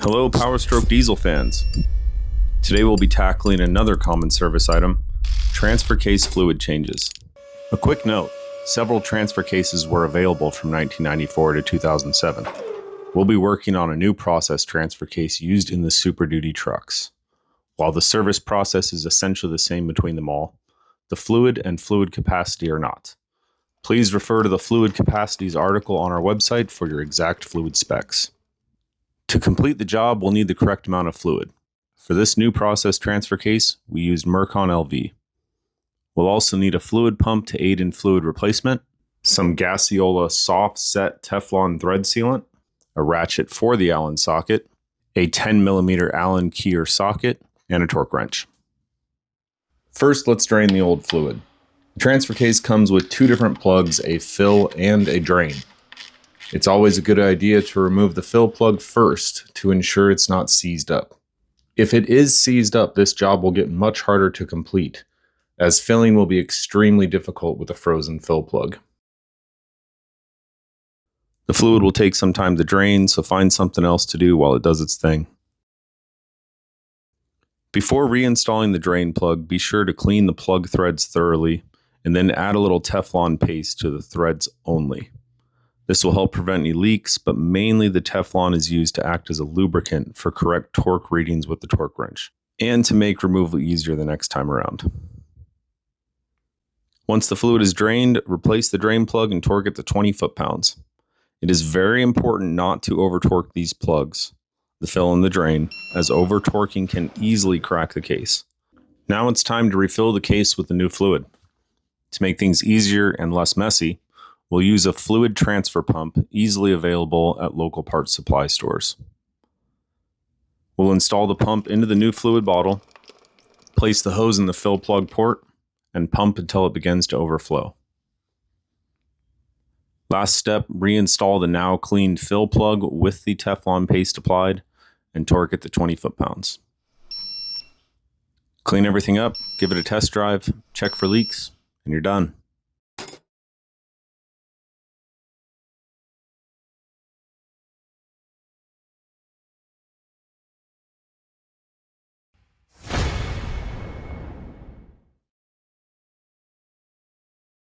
Hello, Powerstroke diesel fans. Today we'll be tackling another common service item, transfer case fluid changes. A quick note, several transfer cases were available from 1994 to 2007. We'll be working on a new process transfer case used in the Super Duty trucks. While the service process is essentially the same between them all, the fluid and fluid capacity are not. Please refer to the fluid capacities article on our website for your exact fluid specs. To complete the job, we'll need the correct amount of fluid. For this new process transfer case, we used Mercon LV. We'll also need a fluid pump to aid in fluid replacement, some Gasiola soft set Teflon thread sealant, a ratchet for the Allen socket, a 10mm Allen keyer socket, and a torque wrench. First, let's drain the old fluid. The transfer case comes with two different plugs, a fill and a drain. It's always a good idea to remove the fill plug first to ensure it's not seized up. If it is seized up, this job will get much harder to complete, as filling will be extremely difficult with a frozen fill plug. The fluid will take some time to drain, so find something else to do while it does its thing. Before reinstalling the drain plug, be sure to clean the plug threads thoroughly, and then add a little Teflon paste to the threads only. This will help prevent any leaks, but mainly the Teflon is used to act as a lubricant for correct torque readings with the torque wrench, and to make removal easier the next time around. Once the fluid is drained, replace the drain plug and torque it to 20 foot-pounds. It is very important not to over-torque these plugs, the fill and the drain, as over-torquing can easily crack the case. Now it's time to refill the case with the new fluid. To make things easier and less messy, we'll use a fluid transfer pump easily available at local parts supply stores. We'll install the pump into the new fluid bottle, place the hose in the fill plug port, and pump until it begins to overflow. Last step, reinstall the now cleaned fill plug with the Teflon paste applied and torque it to 20 foot-pounds. Clean everything up, give it a test drive, check for leaks, and you're done.